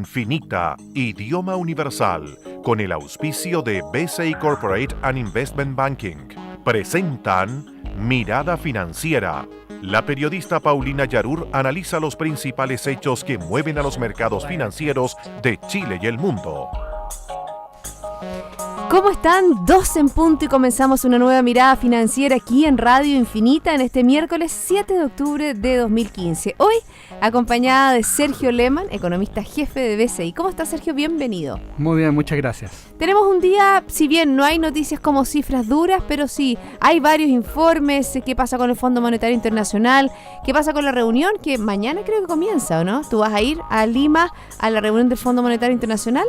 Infinita, idioma universal, con el auspicio de BCI Corporate and Investment Banking. Presentan Mirada Financiera. La periodista Paulina Yarur analiza los principales hechos que mueven a los mercados financieros de Chile y el mundo. ¿Cómo están? 2 en punto y comenzamos una nueva mirada financiera aquí en Radio Infinita en este miércoles 7 de octubre de 2015. Hoy acompañada de Sergio Lehmann, economista jefe de BCI. ¿Cómo está, Sergio? Bienvenido. Muy bien, muchas gracias. Tenemos un día, si bien no hay noticias como cifras duras, pero sí hay varios informes. ¿Qué pasa con el Fondo Monetario Internacional? ¿Qué pasa con la reunión? Que mañana creo que comienza, ¿o no? ¿Tú vas a ir a Lima a la reunión del Fondo Monetario Internacional?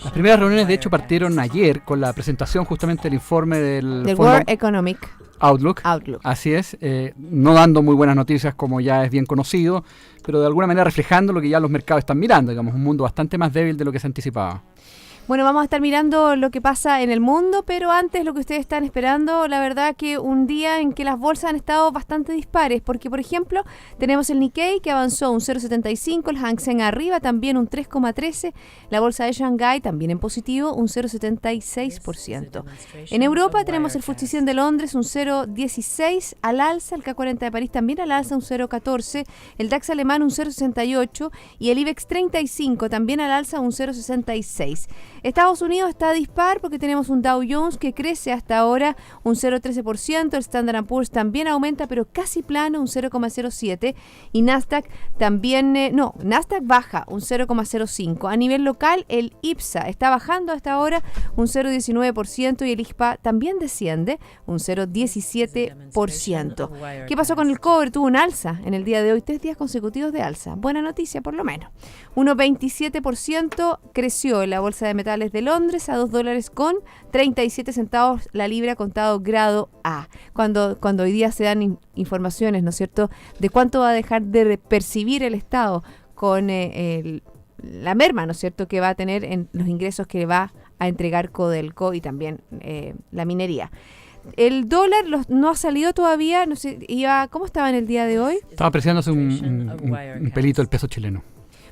Las primeras reuniones, de hecho, partieron ayer con la presentación justamente del informe del World Economic Outlook. Así es, no dando muy buenas noticias como ya es bien conocido, pero de alguna manera reflejando lo que ya los mercados están mirando, digamos, un mundo bastante más débil de lo que se anticipaba. Bueno, vamos a estar mirando lo que pasa en el mundo, pero antes lo que ustedes están esperando, la verdad que un día en que las bolsas han estado bastante dispares, porque por ejemplo tenemos el Nikkei que avanzó un 0,75, el Hang Seng arriba también un 3,13, la bolsa de Shanghái también en positivo un 0,76%. En Europa tenemos el FTSE 100 de Londres un 0,16 al alza, el K40 de París también al alza un 0,14, el DAX alemán un 0,68 y el IBEX 35 también al alza un 0,66. Estados Unidos está dispar porque tenemos un Dow Jones que crece hasta ahora un 0,13%, el Standard & Poor's también aumenta pero casi plano un 0,07% y Nasdaq también, Nasdaq baja un 0,05%. A nivel local el IPSA está bajando hasta ahora un 0,19% y el IXPA también desciende un 0,17%. ¿Qué pasó con el cobre? Tuvo un alza en el día de hoy, 3 días consecutivos de alza. Buena noticia por lo menos. 1,27% creció la bolsa de metales de Londres a $2.37 la libra contado grado A. Cuando hoy día se dan informaciones, ¿no es cierto?, de cuánto va a dejar de percibir el Estado con la merma, ¿no es cierto?, que va a tener en los ingresos que va a entregar Codelco y también la minería. El dólar no ha salido todavía, no sé, ¿cómo estaba en el día de hoy? Estaba apreciándose un pelito el peso chileno.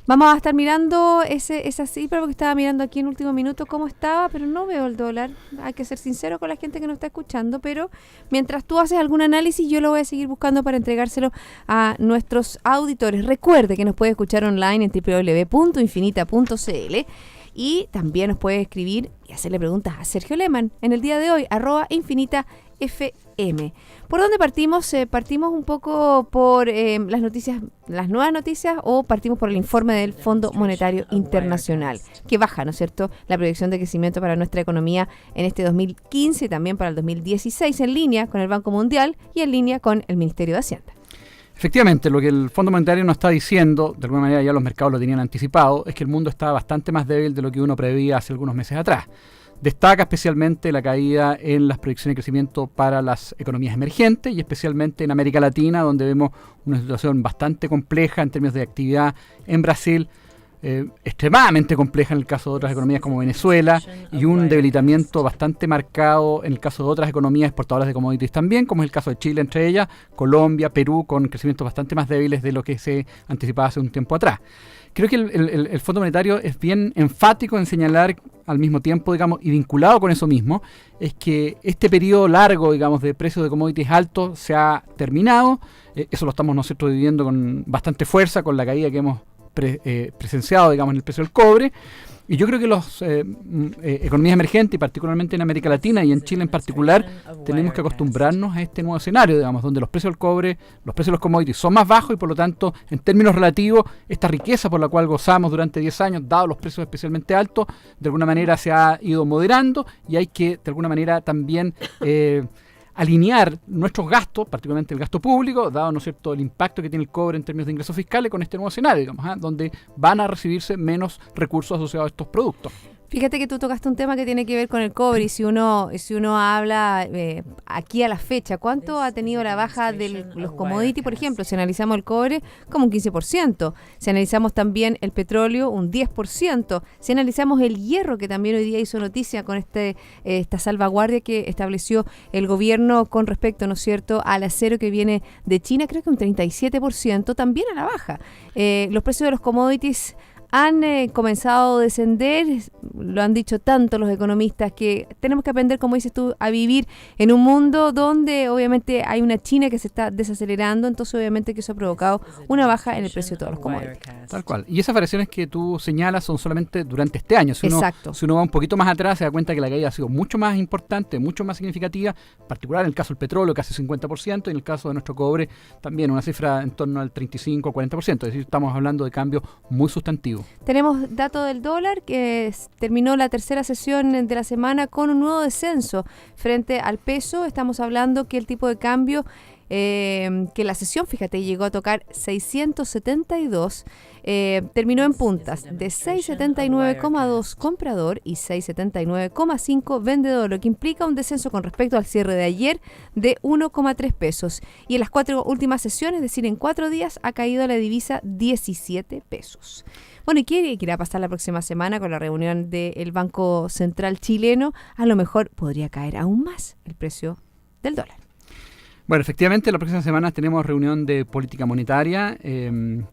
Vamos a estar mirando esa cifra porque estaba mirando aquí en último minuto cómo estaba, pero no veo el dólar. Hay que ser sincero con la gente que nos está escuchando, pero mientras tú haces algún análisis, yo lo voy a seguir buscando para entregárselo a nuestros auditores. Recuerde que nos puede escuchar online en www.infinita.cl y también nos puede escribir y hacerle preguntas a Sergio Lehmann en el día de hoy, @InfinitaFM. ¿Por dónde partimos? ¿Partimos un poco por las nuevas noticias o partimos por el informe del Fondo Monetario Internacional, que baja, ¿no es cierto?, la proyección de crecimiento para nuestra economía en este 2015 y también para el 2016, en línea con el Banco Mundial y en línea con el Ministerio de Hacienda? Efectivamente, lo que el Fondo Monetario nos está diciendo, de alguna manera ya los mercados lo tenían anticipado, es que el mundo está bastante más débil de lo que uno preveía hace algunos meses atrás. Destaca especialmente la caída en las proyecciones de crecimiento para las economías emergentes y especialmente en América Latina, donde vemos una situación bastante compleja en términos de actividad en Brasil, extremadamente compleja en el caso de otras economías como Venezuela y un debilitamiento bastante marcado en el caso de otras economías exportadoras de commodities también, como es el caso de Chile entre ellas, Colombia, Perú, con crecimientos bastante más débiles de lo que se anticipaba hace un tiempo atrás. Creo que el Fondo Monetario es bien enfático en señalar al mismo tiempo, digamos, y vinculado con eso mismo, es que este periodo largo, digamos, de precios de commodities altos se ha terminado. Eso lo estamos nosotros viviendo con bastante fuerza, con la caída que hemos presenciado, digamos, en el precio del cobre. Y yo creo que las economías emergentes, y particularmente en América Latina y en Chile en particular, tenemos que acostumbrarnos a este nuevo escenario, digamos, donde los precios del cobre, los precios de los commodities son más bajos y por lo tanto, en términos relativos, esta riqueza por la cual gozamos durante 10 años, dado los precios especialmente altos, de alguna manera se ha ido moderando y hay que, de alguna manera, también alinear nuestros gastos, particularmente el gasto público, dado, ¿no es cierto?, el impacto que tiene el cobre en términos de ingresos fiscales con este nuevo escenario, digamos, donde van a recibirse menos recursos asociados a estos productos. Fíjate que tú tocaste un tema que tiene que ver con el cobre y si uno habla aquí a la fecha, ¿cuánto ha tenido la baja de los commodities? Por ejemplo, si analizamos el cobre, como un 15%. Si analizamos también el petróleo, un 10%. Si analizamos el hierro, que también hoy día hizo noticia con esta salvaguardia que estableció el gobierno con respecto, ¿no es cierto?, al acero que viene de China, creo que un 37%, también a la baja. Los precios de los commodities han comenzado a descender. Lo han dicho tanto los economistas, que tenemos que aprender, como dices tú, a vivir en un mundo donde obviamente hay una China que se está desacelerando, entonces obviamente que eso ha provocado una baja en el precio de todos los commodities. Tal cual. Y esas variaciones que tú señalas son solamente durante este año. Exacto. Si uno va un poquito más atrás, se da cuenta que la caída ha sido mucho más importante, mucho más significativa, en particular en el caso del petróleo, casi 50%, y en el caso de nuestro cobre, también una cifra en torno al 35-40%. Es decir, estamos hablando de cambios muy sustantivos. Tenemos dato del dólar, que terminó la tercera sesión de la semana con un nuevo descenso frente al peso. Estamos hablando que el tipo de cambio, que la sesión, fíjate, llegó a tocar 672, terminó en puntas de 679,2 comprador y 679,5 vendedor, lo que implica un descenso con respecto al cierre de ayer de 1,3 pesos. Y en las 4 últimas sesiones, es decir, en 4 días, ha caído la divisa 17 pesos. Bueno, ¿y qué irá a pasar la próxima semana con la reunión del Banco Central chileno? A lo mejor podría caer aún más el precio del dólar. Bueno, efectivamente, la próxima semana tenemos reunión de política monetaria. De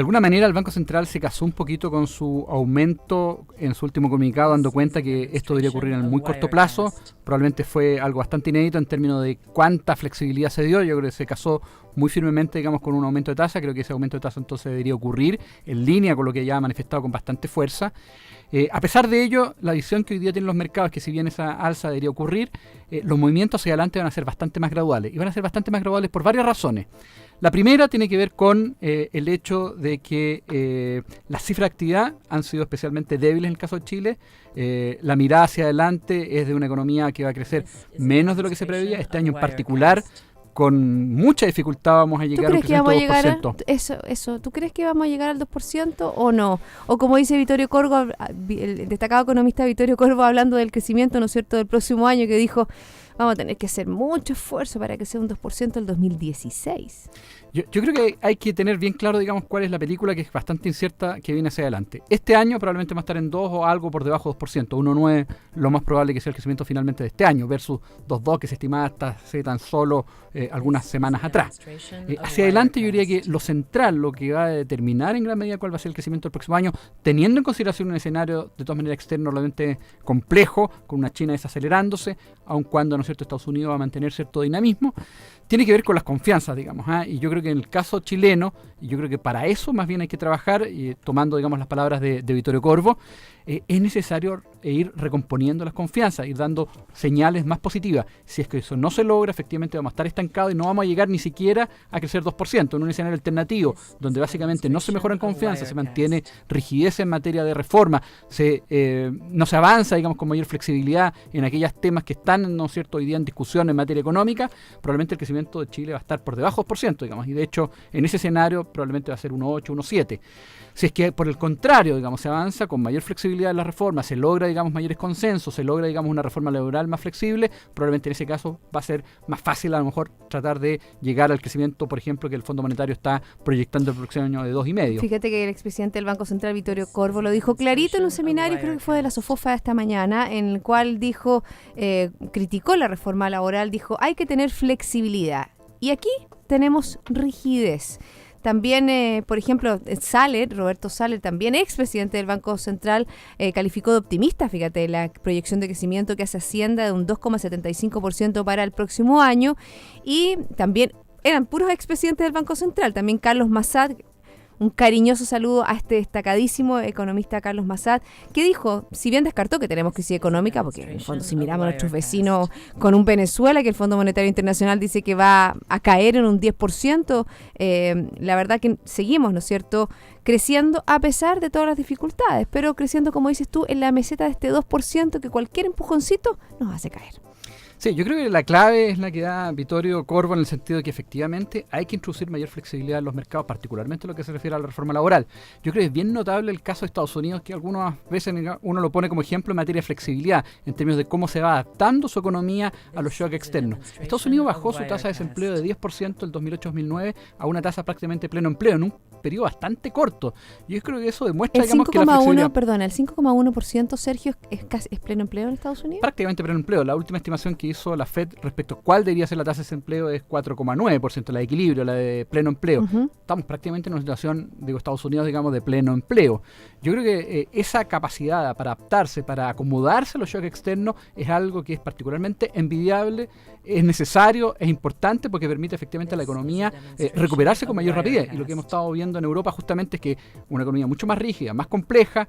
alguna manera, el Banco Central se casó un poquito con su aumento en su último comunicado, dando cuenta que esto debería ocurrir en el muy corto plazo. Probablemente fue algo bastante inédito en términos de cuánta flexibilidad se dio. Yo creo que se casó muy firmemente, digamos, con un aumento de tasa. Creo que ese aumento de tasa entonces debería ocurrir en línea con lo que ya ha manifestado con bastante fuerza. A pesar de ello, la visión que hoy día tienen los mercados es que si bien esa alza debería ocurrir, los movimientos hacia adelante van a ser bastante más graduales. Y van a ser bastante más graduales por varias razones. La primera tiene que ver con el hecho de que las cifras de actividad han sido especialmente débiles en el caso de Chile. La mirada hacia adelante es de una economía que va a crecer menos de lo que se preveía. Este año en particular, con mucha dificultad vamos a llegar a un crecimiento del 2%. ¿Tú crees que vamos a llegar al 2% o no? O como dice Vittorio Corvo, el destacado economista Vittorio Corvo, hablando del crecimiento, ¿no es cierto?, del próximo año, que dijo, vamos a tener que hacer mucho esfuerzo para que sea un 2% el 2016. Yo creo que hay que tener bien claro, digamos, cuál es la película, que es bastante incierta, que viene hacia adelante. Este año probablemente va a estar en 2 o algo por debajo de 2%. 1,9 lo más probable que sea el crecimiento finalmente de este año, versus 2,2 que se estimaba hasta hace tan solo algunas semanas atrás. Hacia adelante yo diría que lo central, lo que va a determinar en gran medida cuál va a ser el crecimiento del próximo año, teniendo en consideración un escenario de todas maneras externo realmente complejo, con una China desacelerándose, aun cuando, ¿no es cierto?, Estados Unidos va a mantener cierto dinamismo, tiene que ver con las confianzas, digamos. Y yo creo que en el caso chileno, y yo creo que para eso más bien hay que trabajar, tomando, digamos, las palabras de Vittorio Corvo, es necesario ir recomponiendo las confianzas, ir dando señales más positivas. Si es que eso no se logra, efectivamente vamos a estar estancados y no vamos a llegar ni siquiera a crecer 2%, en un escenario alternativo, donde básicamente no se mejora en confianza, se mantiene rigidez en materia de reforma, no se avanza, digamos, con mayor flexibilidad en aquellos temas que están, ¿no es cierto?, hoy día en discusión en materia económica. Probablemente el crecimiento de Chile va a estar por debajo del 2%, digamos, y de hecho en ese escenario probablemente va a ser 1,8, 1,7. Si es que por el contrario, digamos, se avanza con mayor flexibilidad en la reforma, se logra, digamos, mayores consensos, se logra, digamos, una reforma laboral más flexible, probablemente en ese caso va a ser más fácil a lo mejor tratar de llegar al crecimiento, por ejemplo, que el Fondo Monetario está proyectando el próximo año de 2,5. Fíjate que el expresidente del Banco Central, Vittorio Corvo, lo dijo clarito en un seminario, creo que fue de la SOFOFA esta mañana, en el cual dijo, criticó la reforma laboral, dijo, hay que tener flexibilidad. Y aquí tenemos rigidez. También, por ejemplo, Roberto Saller, también expresidente del Banco Central, calificó de optimista, fíjate, la proyección de crecimiento que hace Hacienda de un 2,75% para el próximo año. Y también eran puros expresidentes del Banco Central. También Carlos Massad, un cariñoso saludo a este destacadísimo economista Carlos Massad, que dijo, si bien descartó que tenemos crisis económica, porque en el fondo si miramos a nuestros vecinos con un Venezuela, que el Fondo Monetario Internacional dice que va a caer en un 10%, la verdad que seguimos, ¿no es cierto?, creciendo a pesar de todas las dificultades, pero creciendo, como dices tú, en la meseta de este 2% que cualquier empujoncito nos hace caer. Sí, yo creo que la clave es la que da Vittorio Corvo, en el sentido de que efectivamente hay que introducir mayor flexibilidad en los mercados, particularmente en lo que se refiere a la reforma laboral. Yo creo que es bien notable el caso de Estados Unidos, que algunas veces uno lo pone como ejemplo en materia de flexibilidad, en términos de cómo se va adaptando su economía a los shocks externos. Estados Unidos bajó su tasa de desempleo de 10% el 2008-2009 a una tasa prácticamente pleno empleo, en un periodo bastante corto. Yo creo que eso demuestra, El digamos, que la 5,1, flexibilidad... perdona, el 5,1%, Sergio, es pleno empleo en Estados Unidos. Prácticamente pleno empleo. La última estimación que hizo la Fed respecto a cuál debería ser la tasa de desempleo es 4,9%, la de equilibrio, la de pleno empleo. Estamos prácticamente en una situación, Estados Unidos, digamos, de pleno empleo. Yo creo que esa capacidad para adaptarse, para acomodarse a los shocks externos, es algo que es particularmente envidiable, es necesario, es importante porque permite efectivamente a la economía recuperarse con mayor rapidez. Y lo que hemos estado viendo en Europa justamente es que una economía mucho más rígida, más compleja,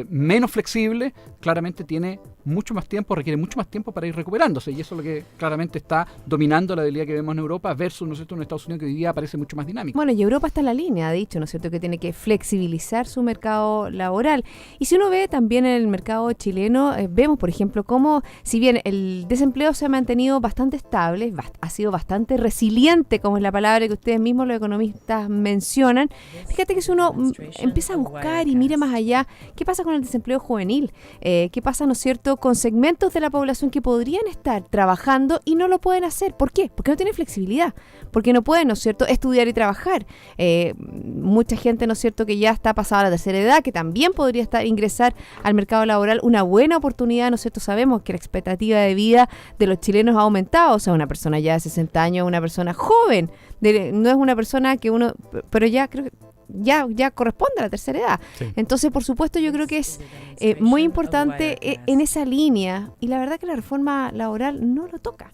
menos flexible, claramente tiene mucho más tiempo, requiere mucho más tiempo para ir recuperándose. Y eso es lo que claramente está dominando la debilidad que vemos en Europa versus, ¿no es cierto?, en Estados Unidos, que hoy día parece mucho más dinámico. Bueno, y Europa está en la línea, ha dicho, ¿no es cierto?, que tiene que flexibilizar su mercado laboral. Y si uno ve también en el mercado chileno, vemos, por ejemplo, cómo, si bien el desempleo se ha mantenido bastante estable, ha sido bastante resiliente, como es la palabra que ustedes mismos, los economistas, mencionan, fíjate que si uno empieza a buscar y mira más allá, ¿qué pasa con el desempleo juvenil? ¿Qué pasa, ¿no es cierto?, con segmentos de la población que podrían estar trabajando y no lo pueden hacer? ¿Por qué? Porque no tienen flexibilidad, porque no pueden, ¿no es cierto?, estudiar y trabajar. Mucha gente, ¿no es cierto?, que ya está pasada a la tercera edad, que también podría ingresar al mercado laboral, una buena oportunidad, ¿no es cierto? Sabemos que la expectativa de vida de los chilenos ha aumentado, o sea, una persona ya de 60 años, una persona joven, no es una persona que uno, pero ya creo que ya corresponde a la tercera edad. Sí. Entonces, por supuesto, yo creo que es muy importante en esa línea, y la verdad que la reforma laboral no lo toca.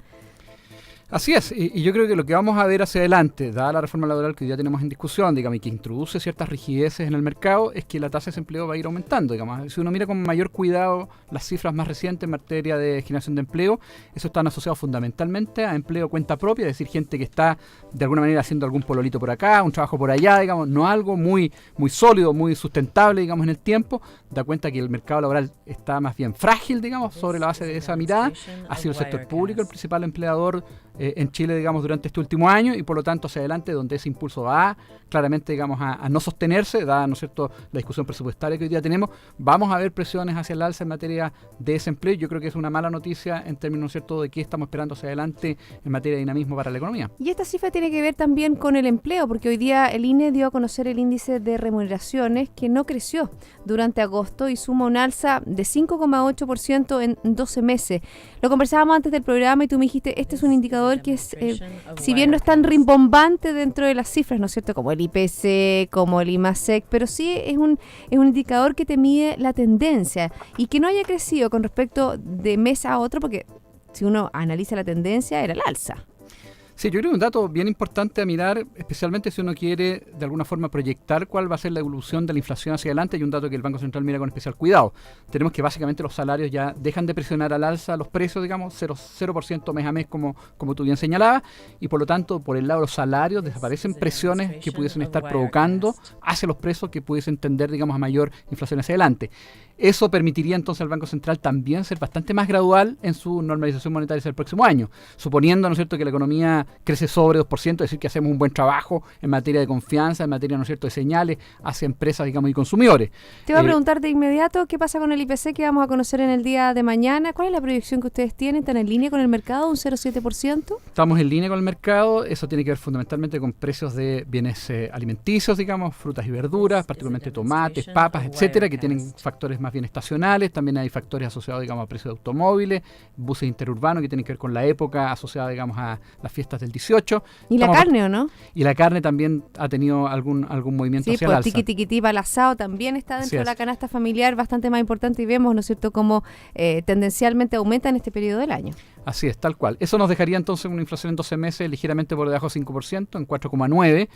Así es, y yo creo que lo que vamos a ver hacia adelante, dada la reforma laboral que hoy día tenemos en discusión, digamos, y que introduce ciertas rigideces en el mercado, es que la tasa de desempleo va a ir aumentando, digamos. Si uno mira con mayor cuidado las cifras más recientes en materia de generación de empleo, eso están asociados fundamentalmente a empleo cuenta propia, es decir, gente que está de alguna manera haciendo algún pololito por acá, un trabajo por allá, digamos, no algo muy sólido, muy sustentable, digamos, en el tiempo. Da cuenta que el mercado laboral está más bien frágil, digamos, sobre la base de esa mirada. Ha sido el sector público el principal empleador en Chile, digamos, durante este último año, y por lo tanto hacia adelante, donde ese impulso va claramente, digamos, a no sostenerse, dada, ¿no es cierto?, la discusión presupuestaria que hoy día tenemos, vamos a ver presiones hacia el alza en materia de desempleo. Yo creo que es una mala noticia en términos, ¿no es cierto?, de qué estamos esperando hacia adelante en materia de dinamismo para la economía. Y esta cifra tiene que ver también con el empleo, porque hoy día el INE dio a conocer el índice de remuneraciones, que no creció durante agosto y suma un alza de 5,8% en 12 meses. Lo conversábamos antes del programa y tú me dijiste, este es un indicador que es, si bien no es tan rimbombante dentro de las cifras, ¿no es cierto?, como el IPC, como el IMASEC, pero sí es un indicador que te mide la tendencia, y que no haya crecido con respecto de mes a otro, porque si uno analiza la tendencia, era el alza. Sí, yo creo que un dato bien importante a mirar, especialmente si uno quiere de alguna forma proyectar cuál va a ser la evolución de la inflación hacia adelante, y un dato que el Banco Central mira con especial cuidado. Tenemos que básicamente los salarios ya dejan de presionar al alza los precios, digamos, 0% mes a mes, como tú bien señalabas, y por lo tanto, por el lado de los salarios, desaparecen presiones que pudiesen estar provocando hacia los precios que pudiesen tender, digamos, a mayor inflación hacia adelante. Eso permitiría entonces al Banco Central también ser bastante más gradual en su normalización monetaria hacia el próximo año, suponiendo, ¿no es cierto?, que la economía crece sobre 2%, es decir, que hacemos un buen trabajo en materia de confianza, en materia, ¿no es cierto?, de señales hacia empresas, digamos, y consumidores. Te voy a preguntar de inmediato, ¿qué pasa con el IPC que vamos a conocer en el día de mañana? ¿Cuál es la proyección que ustedes tienen? ¿Están en línea con el mercado, un 0,7%? Estamos en línea con el mercado, eso tiene que ver fundamentalmente con precios de bienes alimenticios, digamos, frutas y verduras, particularmente tomates, papas, etcétera, que tienen factores más bien estacionales. También hay factores asociados, digamos, a precios de automóviles, buses interurbanos que tienen que ver con la época asociada, digamos, a las fiestas del 18. ¿Y la carne o no? Y la carne también ha tenido algún movimiento hacia el alza. Sí, pues tiqui para el asado también está dentro de la canasta familiar bastante más importante, y vemos, ¿no es cierto?, cómo tendencialmente aumenta en este periodo del año. Así es, tal cual. Eso nos dejaría entonces una inflación en 12 meses ligeramente por debajo del 5%, en 4,9%.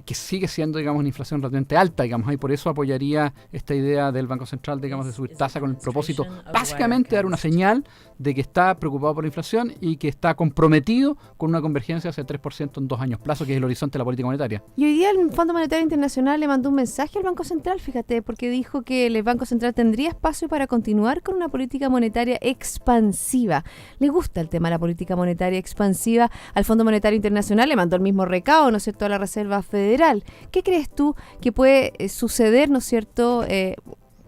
Que sigue siendo, digamos, una inflación realmente alta, digamos, y por eso apoyaría esta idea del Banco Central, digamos, de subir tasa con el propósito básicamente de dar una señal de que está preocupado por la inflación y que está comprometido con una convergencia hacia el 3% en 2 años plazo, que es el horizonte de la política monetaria. Y hoy día el Fondo Monetario Internacional le mandó un mensaje al Banco Central, fíjate, porque dijo que el Banco Central tendría espacio para continuar con una política monetaria expansiva. Le gusta el tema de la política monetaria expansiva. Al Fondo Monetario Internacional le mandó el mismo recado, ¿no es cierto?, a la Reserva Federal. ¿Qué crees tú que puede suceder, ¿no es cierto?,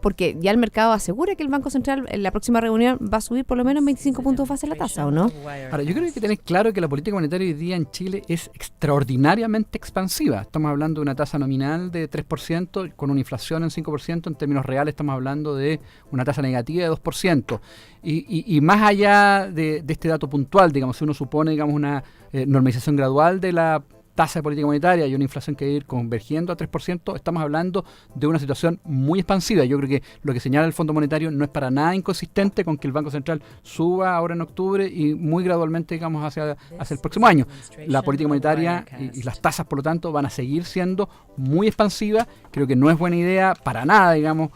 porque ya el mercado asegura que el Banco Central en la próxima reunión va a subir por lo menos 25 puntos base la tasa, ¿o no? Ahora, yo creo que hay que tener claro que la política monetaria hoy día en Chile es extraordinariamente expansiva. Estamos hablando de una tasa nominal de 3%, con una inflación en 5%, en términos reales estamos hablando de una tasa negativa de 2%. Y más allá de este dato puntual, digamos, si uno supone, digamos, una normalización gradual de la tasa de política monetaria y una inflación que va a ir convergiendo a 3%, estamos hablando de una situación muy expansiva. Yo creo que lo que señala el Fondo Monetario no es para nada inconsistente con que el Banco Central suba ahora en octubre y muy gradualmente, digamos, hacia el próximo año. La política monetaria y las tasas, por lo tanto, van a seguir siendo muy expansivas. Creo que no es buena idea para nada, digamos,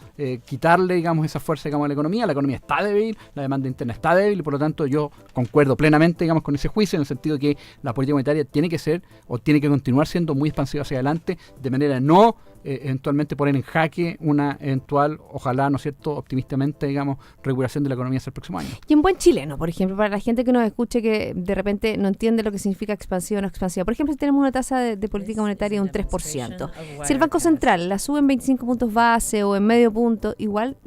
quitarle, digamos, esa fuerza, digamos, a la economía. La economía está débil, la demanda interna está débil y, por lo tanto, yo concuerdo plenamente, digamos, con ese juicio, en el sentido de que la política monetaria tiene que ser o tiene que continuar siendo muy expansiva hacia adelante, de manera no eventualmente poner en jaque una eventual, ojalá, ¿no es cierto?, optimistamente, digamos, recuperación de la economía hacia el próximo año. Y en buen chileno, por ejemplo, para la gente que nos escuche que de repente no entiende lo que significa expansiva o no expansiva. Por ejemplo, si tenemos una tasa de política monetaria de un 3%, si el Banco Central la sube en 25 puntos base o en medio punto, igual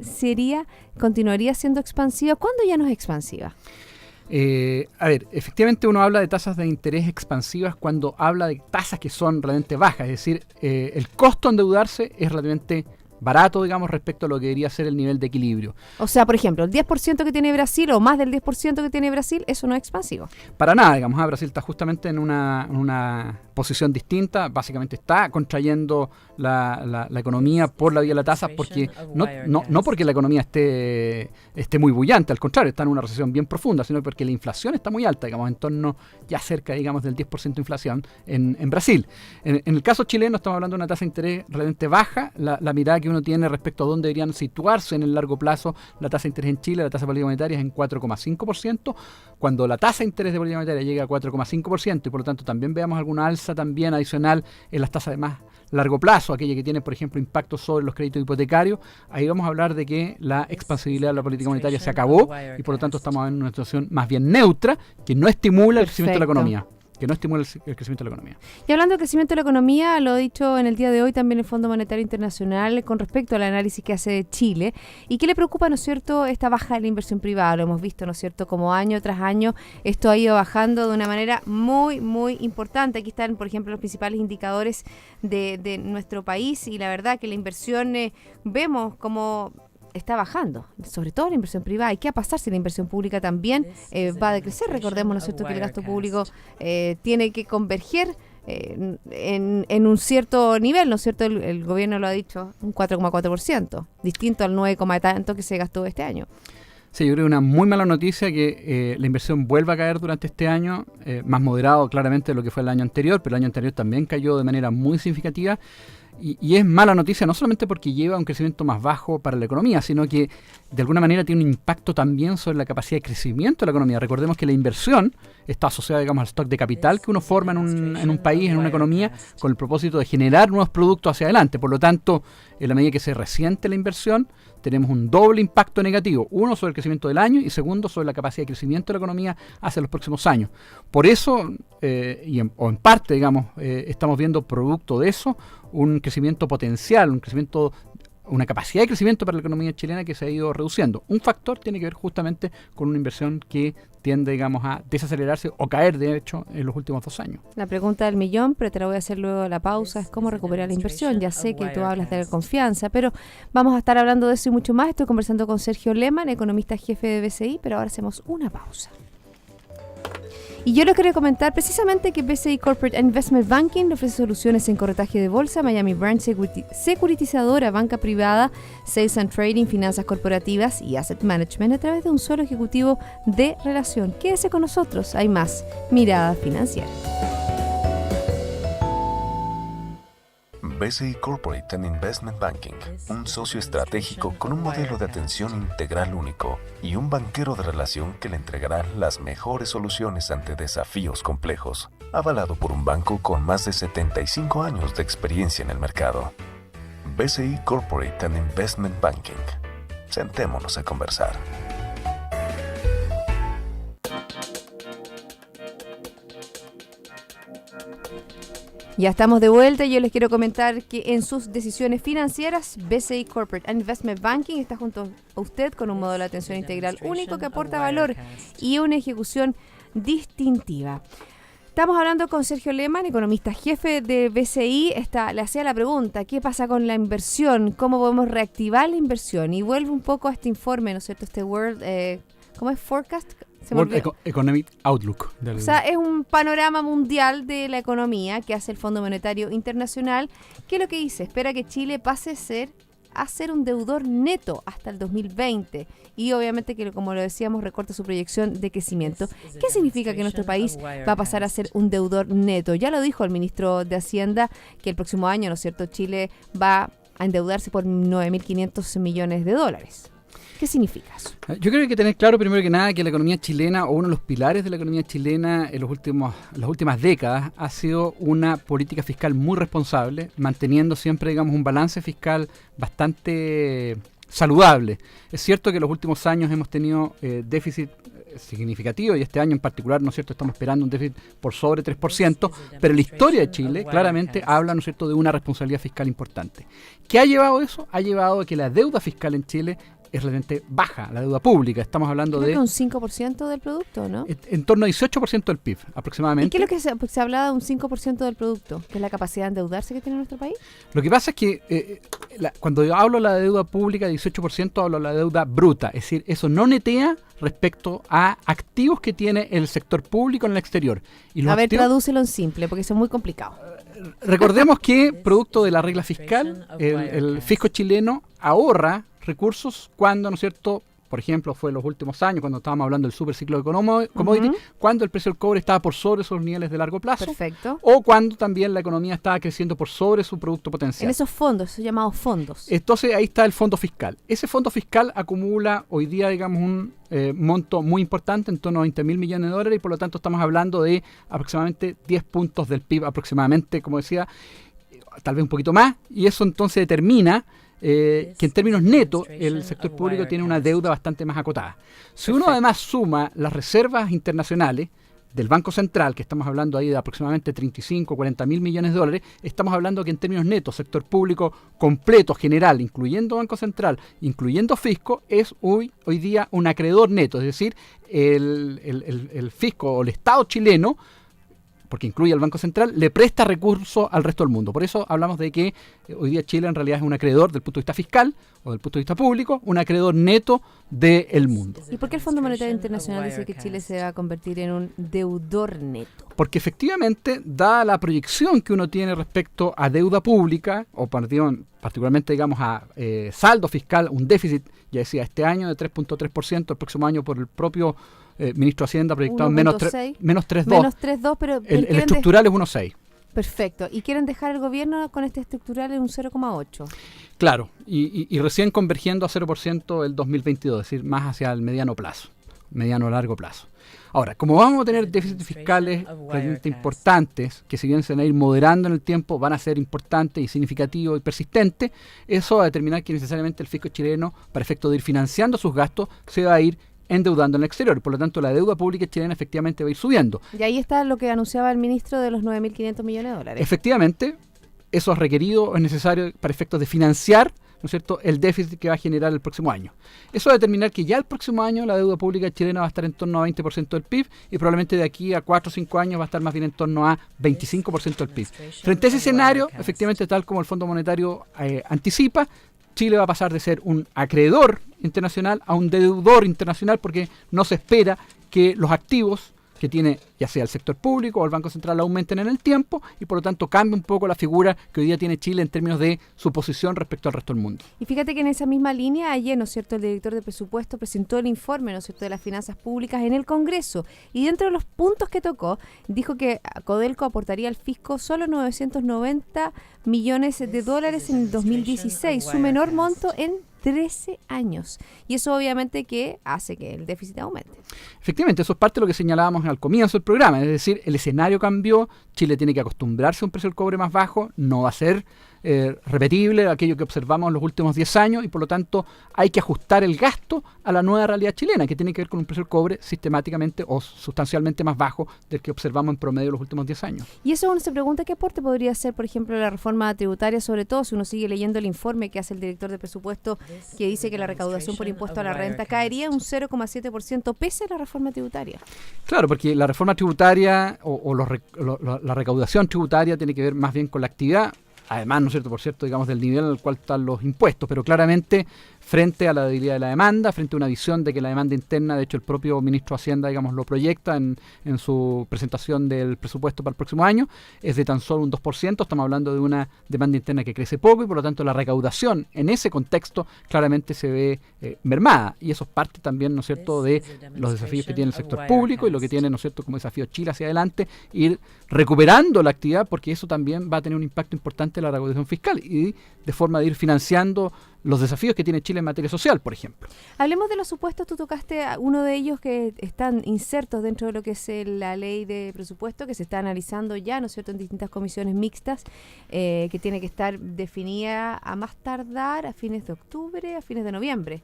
continuaría siendo expansiva. ¿Cuándo ya no es expansiva? A ver, efectivamente uno habla de tasas de interés expansivas cuando habla de tasas que son realmente bajas, es decir, el costo de endeudarse es relativamente barato, digamos, respecto a lo que debería ser el nivel de equilibrio. O sea, por ejemplo, el 10% que tiene Brasil o más del 10% que tiene Brasil, eso no es expansivo. Para nada, digamos, Brasil está justamente en una posición distinta, básicamente está contrayendo la economía por la vía de la tasa, porque no porque la economía esté muy bullante, al contrario, está en una recesión bien profunda, sino porque la inflación está muy alta, digamos, en torno ya cerca, digamos, del 10% de inflación en Brasil. En el caso chileno estamos hablando de una tasa de interés realmente baja. La mirada que uno tiene respecto a dónde deberían situarse en el largo plazo la tasa de interés en Chile, la tasa de política monetaria es en 4,5%. Cuando la tasa de interés de política monetaria llega a 4,5% y por lo tanto también veamos alguna alza también adicional en las tasas de más largo plazo, aquella que tiene, por ejemplo, impacto sobre los créditos hipotecarios, ahí vamos a hablar de que la expansibilidad de la política monetaria se acabó y por lo tanto estamos en una situación más bien neutra que no estimula el crecimiento de la economía. Y hablando del crecimiento de la economía, lo ha dicho en el día de hoy también el Fondo Monetario Internacional con respecto al análisis que hace de Chile. ¿Y qué le preocupa, no es cierto, esta baja de la inversión privada? Lo hemos visto, ¿no es cierto?, como año tras año esto ha ido bajando de una manera muy, muy importante. Aquí están, por ejemplo, los principales indicadores de nuestro país y la verdad que la inversión vemos como está bajando, sobre todo la inversión privada. ¿Y qué va a pasar si la inversión pública también va a decrecer? Recordemos, ¿no es cierto?, que el gasto público tiene que converger en un cierto nivel, ¿no es cierto? El gobierno lo ha dicho, un 4,4%, distinto al 9, tanto que se gastó este año. Sí, yo creo que una muy mala noticia que la inversión vuelva a caer durante este año, más moderado claramente de lo que fue el año anterior, pero el año anterior también cayó de manera muy significativa. Y es mala noticia no solamente porque lleva a un crecimiento más bajo para la economía, sino que de alguna manera tiene un impacto también sobre la capacidad de crecimiento de la economía. Recordemos que la inversión está asociada, digamos, al stock de capital que uno forma en un país, en una economía, con el propósito de generar nuevos productos hacia adelante. Por lo tanto, en la medida que se resiente la inversión, tenemos un doble impacto negativo. Uno, sobre el crecimiento del año y segundo, sobre la capacidad de crecimiento de la economía hacia los próximos años. Por eso, o en parte, digamos, estamos viendo producto de eso, un crecimiento potencial, una capacidad de crecimiento para la economía chilena que se ha ido reduciendo. Un factor tiene que ver justamente con una inversión que tiende, digamos, a desacelerarse o caer, de hecho, en los últimos 2 años. La pregunta del millón, pero te la voy a hacer luego de la pausa, es cómo recuperar la inversión. Ya sé que tú hablas de la confianza, pero vamos a estar hablando de eso y mucho más. Estoy conversando con Sergio Lehmann, economista jefe de BCI, pero ahora hacemos una pausa. Y yo les quería comentar precisamente que BCI Corporate Investment Banking le ofrece soluciones en corretaje de bolsa, Miami Branch securitizadora, banca privada, sales and trading, finanzas corporativas y asset management a través de un solo ejecutivo de relación. Quédese con nosotros, hay más Mirada Financiera. BCI Corporate and Investment Banking, un socio estratégico con un modelo de atención integral único y un banquero de relación que le entregará las mejores soluciones ante desafíos complejos, avalado por un banco con más de 75 años de experiencia en el mercado. BCI Corporate and Investment Banking. Sentémonos a conversar. Ya estamos de vuelta y yo les quiero comentar que en sus decisiones financieras, BCI Corporate and Investment Banking está junto a usted con un modelo de atención integral único que aporta valor y una ejecución distintiva. Estamos hablando con Sergio Lehmann, economista jefe de BCI. Le hacía la pregunta, ¿qué pasa con la inversión? ¿Cómo podemos reactivar la inversión? Y vuelve un poco a este informe, ¿no es cierto? Este ¿cómo es? Forecast. World Economic Outlook. O sea, es un panorama mundial de la economía que hace el Fondo Monetario Internacional, que es lo que dice, espera que Chile pase a ser un deudor neto hasta el 2020 y obviamente que, como lo decíamos, recorta su proyección de crecimiento. ¿Qué significa que nuestro país va a pasar a ser un deudor neto? Ya lo dijo el ministro de Hacienda, que el próximo año, ¿no es cierto?, Chile va a endeudarse por 9.500 millones de dólares. ¿Qué significa eso? Yo creo que hay que tener claro, primero que nada, que la economía chilena, o uno de los pilares de la economía chilena en las últimas décadas, ha sido una política fiscal muy responsable, manteniendo siempre, digamos, un balance fiscal bastante saludable. Es cierto que en los últimos años hemos tenido déficit significativo, y este año en particular, ¿no es cierto?, estamos esperando un déficit por sobre 3%, pero la historia de Chile claramente habla, ¿no es cierto?, de una responsabilidad fiscal importante. ¿Qué ha llevado eso? Ha llevado a que la deuda fiscal en Chile es realmente baja, la deuda pública. Estamos hablando de un 5% del producto, ¿no? En torno a 18% del PIB, aproximadamente. ¿Y qué es lo que se hablaba de un 5% del producto? ¿Que es la capacidad de endeudarse que tiene nuestro país? Lo que pasa es que cuando yo hablo de la deuda pública, 18%, hablo de la deuda bruta. Es decir, eso no netea respecto a activos que tiene el sector público en el exterior. Y los tradúcelo en simple, porque eso es muy complicado. Recordemos que, producto de la regla fiscal, el fisco chileno ahorra recursos cuando, ¿no es cierto?, por ejemplo, fue en los últimos años, cuando estábamos hablando del superciclo de commodity, cuando el precio del cobre estaba por sobre esos niveles de largo plazo. Perfecto. O cuando también la economía estaba creciendo por sobre su producto potencial. En esos fondos, esos llamados fondos. Entonces ahí está el fondo fiscal. Ese fondo fiscal acumula hoy día, digamos, un monto muy importante, en torno a 20.000 millones de dólares, y por lo tanto estamos hablando de aproximadamente 10 puntos del PIB, aproximadamente, como decía, tal vez un poquito más, y eso entonces determina que en términos netos el sector público tiene una deuda bastante más acotada. Si uno además suma las reservas internacionales del Banco Central, que estamos hablando ahí de aproximadamente 35 o 40.000 millones de dólares, estamos hablando que en términos netos, sector público completo, general, incluyendo Banco Central, incluyendo fisco, es hoy día un acreedor neto, es decir, el fisco o el Estado chileno, porque incluye al Banco Central, le presta recursos al resto del mundo. Por eso hablamos de que hoy día Chile en realidad es un acreedor del punto de vista fiscal o del punto de vista público, un acreedor neto del mundo. ¿Y por qué el Fondo Monetario Internacional dice que Chile se va a convertir en un deudor neto? Porque efectivamente, dada la proyección que uno tiene respecto a deuda pública, o particularmente, digamos, a saldo fiscal, un déficit, ya decía, este año de 3.3%, el próximo año por el propio ministro de Hacienda proyectado menos 3.2. Menos 3.2, pero el estructural es 1.6. Perfecto. ¿Y quieren dejar el gobierno con este estructural en un 0.8? Claro, y recién convergiendo a 0% el 2022, es decir, más hacia el mediano largo plazo. Ahora, como vamos a tener déficits fiscales realmente importantes, que si bien se van a ir moderando en el tiempo, van a ser importantes y significativos y persistentes, eso va a determinar que necesariamente el fisco chileno, para efecto de ir financiando sus gastos, se va a ir endeudando en el exterior. Por lo tanto, la deuda pública chilena efectivamente va a ir subiendo. Y ahí está lo que anunciaba el ministro de los 9.500 millones de dólares. Efectivamente, eso es requerido, es necesario para efectos de financiar, ¿no es cierto?, el déficit que va a generar el próximo año. Eso va a determinar que ya el próximo año la deuda pública chilena va a estar en torno a 20% del PIB y probablemente de aquí a 4 o 5 años va a estar más bien en torno a 25% del PIB. Frente a ese escenario, efectivamente, tal como el Fondo Monetario anticipa, Chile va a pasar de ser un acreedor internacional a un deudor internacional, porque no se espera que los activos que tiene ya sea el sector público o el Banco Central aumenten en el tiempo, y por lo tanto cambia un poco la figura que hoy día tiene Chile en términos de su posición respecto al resto del mundo. Y fíjate que en esa misma línea ayer, ¿no es cierto?, el director de presupuesto presentó el informe, ¿no es cierto?, de las finanzas públicas en el Congreso, y dentro de los puntos que tocó, dijo que Codelco aportaría al fisco solo 990 millones de dólares en el 2016, su menor monto en 13 años. Y eso obviamente que hace que el déficit aumente. Efectivamente, eso es parte de lo que señalábamos al comienzo del programa. Es decir, el escenario cambió, Chile tiene que acostumbrarse a un precio del cobre más bajo, no va a ser repetible, aquello que observamos en los últimos 10 años, y por lo tanto hay que ajustar el gasto a la nueva realidad chilena, que tiene que ver con un precio del cobre sistemáticamente o sustancialmente más bajo del que observamos en promedio los últimos 10 años. Y eso uno se pregunta qué aporte podría hacer, por ejemplo, la reforma tributaria, sobre todo si uno sigue leyendo el informe que hace el director de presupuesto, que dice que la recaudación por impuesto a la renta caería un 0,7% pese a la reforma tributaria. Claro, porque la reforma tributaria o la recaudación tributaria tiene que ver más bien con la actividad, además, ¿no es cierto?, por cierto, digamos, del nivel al cual están los impuestos, pero claramente frente a la debilidad de la demanda, frente a una visión de que la demanda interna, de hecho el propio ministro de Hacienda, digamos, lo proyecta en su presentación del presupuesto para el próximo año, es de tan solo un 2%, estamos hablando de una demanda interna que crece poco y por lo tanto la recaudación en ese contexto claramente se ve mermada, y eso es parte también, ¿no es cierto?, de los desafíos que tiene el sector público y lo que tiene, ¿no es cierto?, como desafío Chile hacia adelante, ir recuperando la actividad, porque eso también va a tener un impacto importante en la recaudación fiscal y de forma de ir financiando los desafíos que tiene Chile en materia social, por ejemplo. Hablemos de los supuestos, tú tocaste a uno de ellos que están insertos dentro de lo que es la ley de presupuesto, que se está analizando ya, ¿no es cierto?, en distintas comisiones mixtas, que tiene que estar definida a más tardar a fines de octubre, a fines de noviembre.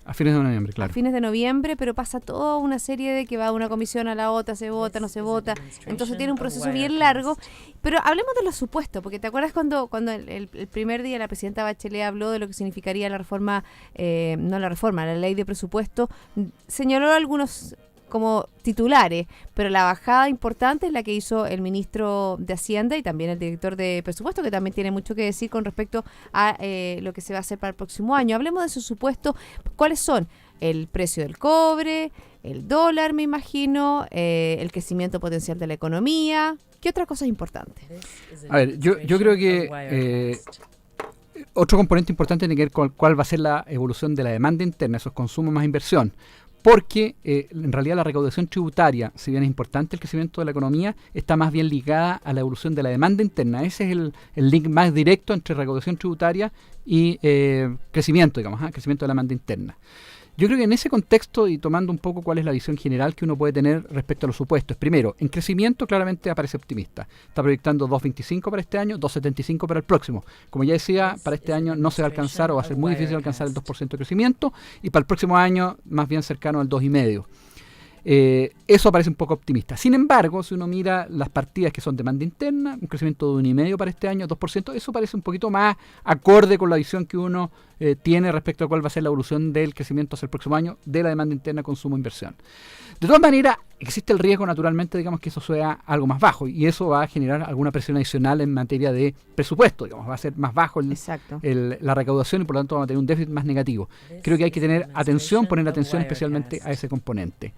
A fines de noviembre, claro. A fines de noviembre, pero pasa toda una serie de que va de una comisión a la otra, se vota, no se vota, entonces tiene un proceso bien largo. Pero hablemos de los supuestos, porque ¿te acuerdas cuando el primer día la presidenta Bachelet habló de lo que significaría la reforma, la ley de presupuesto? Señaló algunos como titulares, pero la bajada importante es la que hizo el ministro de Hacienda y también el director de presupuesto, que también tiene mucho que decir con respecto a lo que se va a hacer para el próximo año. Hablemos de esos supuestos. ¿Cuáles son? El precio del cobre, el dólar, me imagino, el crecimiento potencial de la economía. ¿Qué otras cosas importantes? A ver, yo creo que otro componente importante tiene que ver con cuál va a ser la evolución de la demanda interna, esos consumos más inversión. Porque en realidad la recaudación tributaria, si bien es importante el crecimiento de la economía, está más bien ligada a la evolución de la demanda interna. Ese es el link más directo entre recaudación tributaria y crecimiento, digamos, crecimiento de la demanda interna. Yo creo que en ese contexto, y tomando un poco cuál es la visión general que uno puede tener respecto a los supuestos, primero, en crecimiento claramente aparece optimista. Está proyectando 2.25 para este año, 2.75 para el próximo. Como ya decía, para este año no se va a alcanzar o va a ser muy difícil alcanzar el 2% de crecimiento, y para el próximo año más bien cercano al 2,5%. Eso parece un poco optimista. Sin embargo, si uno mira las partidas que son demanda interna, un crecimiento de 1,5% para este año, 2%, eso parece un poquito más acorde con la visión que uno tiene respecto a cuál va a ser la evolución del crecimiento hacia el próximo año de la demanda interna, consumo e inversión. De todas maneras, existe el riesgo naturalmente, digamos, que eso sea algo más bajo, y eso va a generar alguna presión adicional en materia de presupuesto, digamos, va a ser más bajo la recaudación y por lo tanto va a tener un déficit más negativo. Creo que hay que tener atención, poner atención especialmente a ese componente.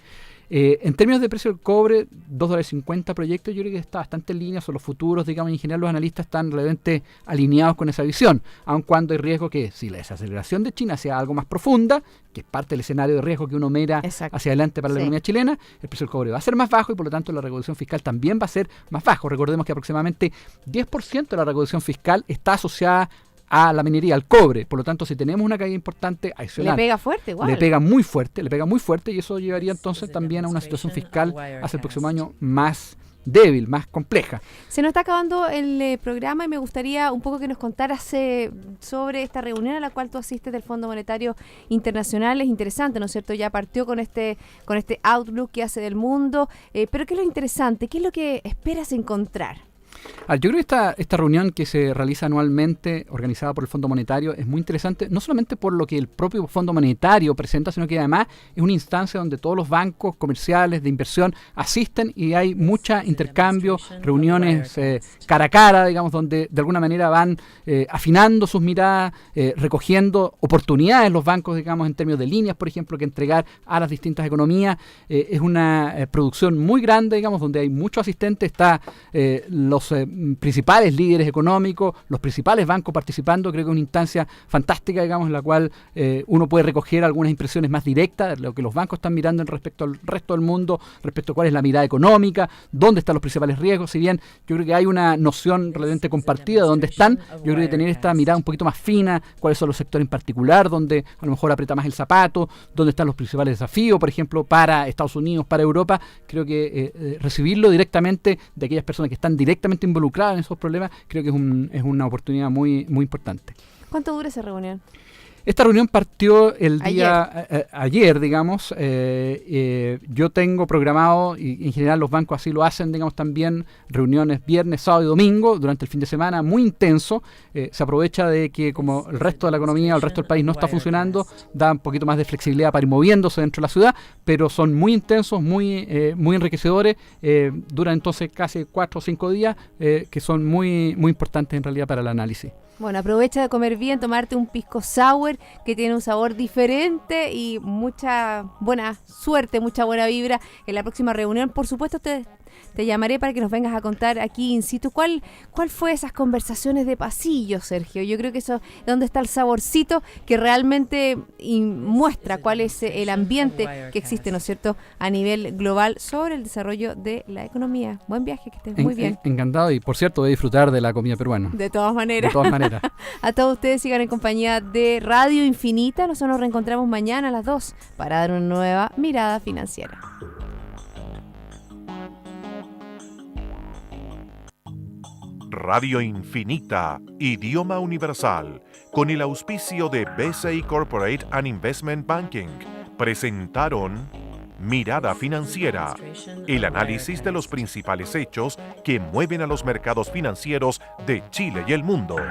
En términos de precio del cobre, $2.50 proyecto, yo creo que está bastante en línea, son los futuros, digamos, en general los analistas están realmente alineados con esa visión, aun cuando hay riesgo que si la desaceleración de China sea algo más profunda, que es parte del escenario de riesgo que uno mira hacia adelante para la economía chilena, el precio del cobre va a ser más bajo y por lo tanto la recaudación fiscal también va a ser más bajo. Recordemos que aproximadamente 10% de la recaudación fiscal está asociada a la minería, al cobre. Por lo tanto, si tenemos una caída importante adicional, le pega fuerte igual. Le pega muy fuerte y eso llevaría entonces también a una situación fiscal hacia el próximo año más débil, más compleja. Se nos está acabando el programa y me gustaría un poco que nos contaras sobre esta reunión a la cual tú asistes del Fondo Monetario Internacional. Es interesante, ¿no es cierto? Ya partió con este outlook que hace del mundo, pero ¿qué es lo interesante? ¿Qué es lo que esperas encontrar? Yo creo que esta reunión que se realiza anualmente, organizada por el Fondo Monetario, es muy interesante, no solamente por lo que el propio Fondo Monetario presenta, sino que además es una instancia donde todos los bancos comerciales de inversión asisten y hay mucho intercambio, reuniones cara a cara, digamos, donde de alguna manera van afinando sus miradas, recogiendo oportunidades los bancos, digamos, en términos de líneas, por ejemplo, que entregar a las distintas economías. Es una producción muy grande, digamos, donde hay muchos asistentes, está los principales líderes económicos, los principales bancos participando. Creo que es una instancia fantástica, digamos, en la cual uno puede recoger algunas impresiones más directas de lo que los bancos están mirando respecto al resto del mundo, respecto a cuál es la mirada económica, dónde están los principales riesgos. Si bien yo creo que hay una noción realmente compartida de dónde están, yo creo que tener esta mirada un poquito más fina, cuáles son los sectores en particular, donde a lo mejor aprieta más el zapato, dónde están los principales desafíos, por ejemplo, para Estados Unidos, para Europa, creo que recibirlo directamente de aquellas personas que están directamente gente involucrada en esos problemas, creo que es una oportunidad muy, muy importante. ¿Cuánto dura esa reunión? Esta reunión partió el día ayer, digamos. Yo tengo programado, y en general los bancos así lo hacen, digamos, también reuniones viernes, sábado y domingo durante el fin de semana, muy intenso. Se aprovecha de que como el resto de la economía o el resto del país no está funcionando, da un poquito más de flexibilidad para ir moviéndose dentro de la ciudad, pero son muy intensos, muy enriquecedores. Duran entonces casi 4 o 5 días, que son muy, muy importantes en realidad para el análisis. Bueno, aprovecha de comer bien, tomarte un pisco sour que tiene un sabor diferente y mucha buena suerte, mucha buena vibra en la próxima reunión. Por supuesto, te llamaré para que nos vengas a contar aquí in situ cuál fue esas conversaciones de pasillo, Sergio. Yo creo que eso es donde está el saborcito que realmente muestra cuál es el ambiente que existe, ¿no es cierto?, a nivel global sobre el desarrollo de la economía. Buen viaje, que estés muy bien. Encantado, y por cierto, voy a disfrutar de la comida peruana. De todas maneras. De todas maneras. A todos ustedes sigan en compañía de Radio Infinita. Nosotros nos reencontramos mañana a las 2 para dar una nueva mirada financiera. Radio Infinita, idioma universal, con el auspicio de BCI Corporate and Investment Banking, presentaron Mirada Financiera, el análisis de los principales hechos que mueven a los mercados financieros de Chile y el mundo.